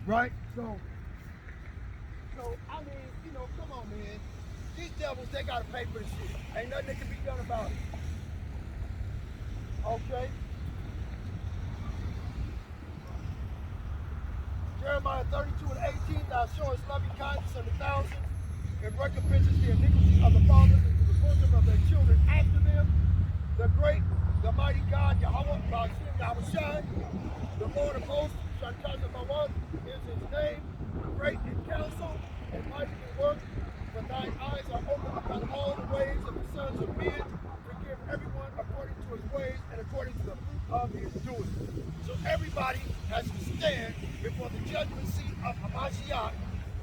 right? So I mean, come on, man. These devils, they gotta pay for this shit. Ain't nothing that can be done about it. Okay? Jeremiah 32:18, thou showest loving kindness unto thousands, and recompenses the iniquity of the fathers into the bosom of their children after them. The great, the mighty God, Yahweh, Ba'ashem, Yahushai, the Lord of hosts, Shantazamawat is his name, great in counsel and mighty in works. For thine eyes are open upon all the ways of the sons of men, to give everyone according to his ways and according to the fruit of his doing. So everybody has to stand before the judgment seat of Hamashiach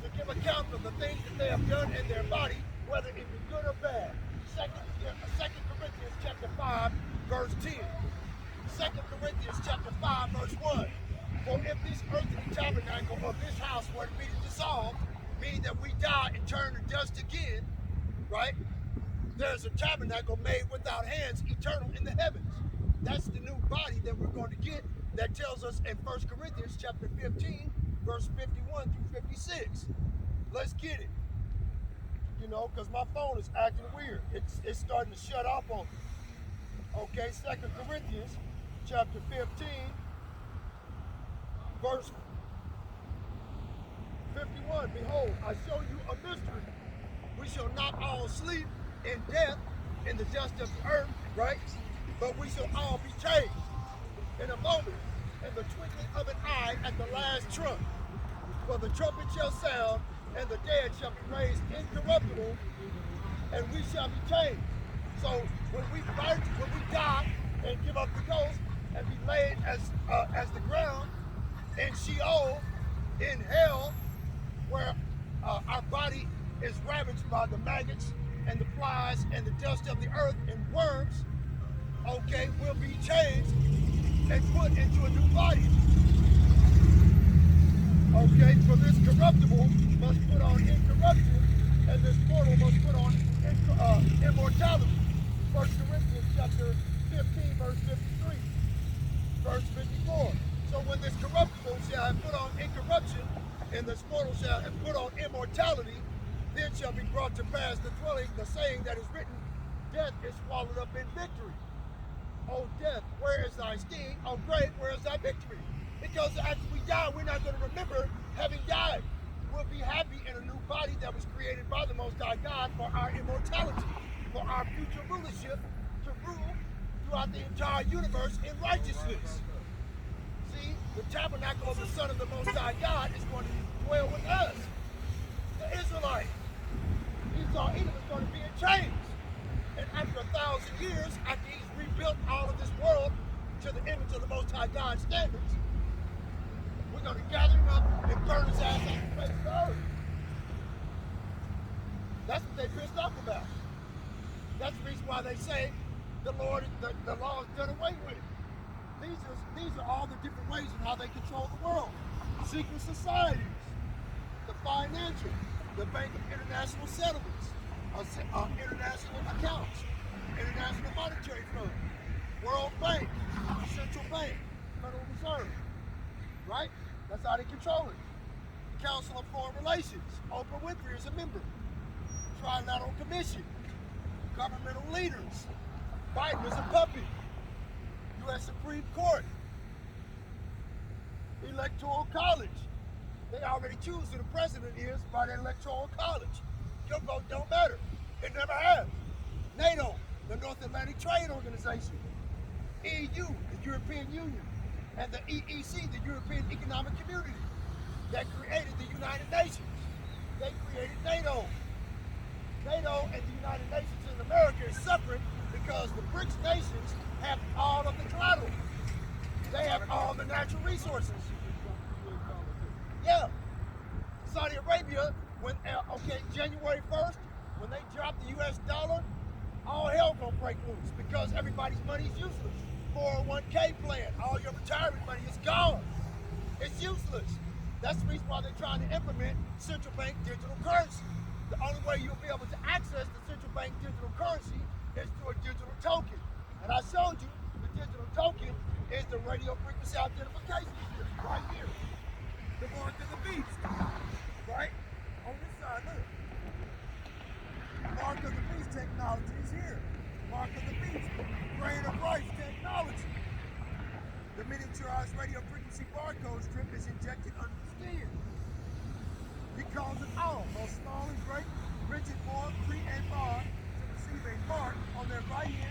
to give account of the things that they have done in their body, whether it be good or bad. Second Corinthians chapter 5, verse 10. 2 Corinthians chapter 5, verse 1. For if this earthly tabernacle of this house were to be dissolved, meaning that we die and turn to dust again, right? There's a tabernacle made without hands, eternal in the heavens. That's the new body that we're going to get, that tells us in 1 Corinthians chapter 15, verse 51 through 56. Let's get it. Because my phone is acting weird. It's starting to shut off on me. Okay, 2 Corinthians chapter 15, verse 51. Behold, I show you a mystery. We shall not all sleep in death in the dust of the earth, right? But we shall all be changed in a moment, in the twinkling of an eye, at the last trump. For the trumpet shall sound, and the dead shall be raised incorruptible, and we shall be changed. So when we die and give up the ghost and be laid as the ground in Sheol, in hell, where our body is ravaged by the maggots and the flies and the dust of the earth and worms, okay, will be changed and put into a new body. Okay, for this corruptible must put on incorruption, and this mortal must put on immortality. 1 Corinthians chapter 15, verse 53, verse 54. So when this corruptible shall have put on incorruption, and this mortal shall have put on immortality, then shall be brought to pass the saying that is written, death is swallowed up in victory. O death, where is thy sting? O grave, where is thy victory? Because after we die, we're not going to remember having died. We'll be happy in a new body that was created by the Most High God for our immortality, for our future rulership, to rule throughout the entire universe in righteousness. See, the tabernacle of the Son of the Most High God is going to dwell with us. The Israelite, Esau, Edom is going to be in chains. And after 1,000 years, after he's rebuilt all of this world to the image of the Most High God standards, we're going to gather him up and burn his ass off the face of the earth. That's what they're pissed off about. That's the reason why they say the law is done away with. These are all the different ways in how they control the world. Secret societies, the financial, the Bank of International Settlements, international accounts, International Monetary Fund, World Bank, Central Bank, Federal Reserve, right? That's how they control it. Council of Foreign Relations, Oprah Winfrey is a member. Trilateral Commission, governmental leaders, Biden is a puppet. U.S. Supreme Court, Electoral College. They already choose who the president is by the Electoral College. Your vote don't matter. It never has. NATO, the North Atlantic Trade Organization. EU, the European Union. And the EEC, the European Economic Community, that created the United Nations. They created NATO. NATO and the United Nations in America is separate because the BRICS nations have all of the collateral. They have all the natural resources. Yeah. Saudi Arabia, January 1st, when they dropped the US dollar, all hell gonna break loose because everybody's money is useless. 401k plan, all your retirement money is gone. It's useless. That's the reason why they're trying to implement central bank digital currency. The only way you'll be able to access the central bank digital currency is through a digital token. And I showed you the digital token is the radio frequency identification right here. The mark of the miniaturized radio frequency barcode strip is injected under the skin. He calls it all, both small and great, rigid foil, pre and bar, to receive a mark on their right hand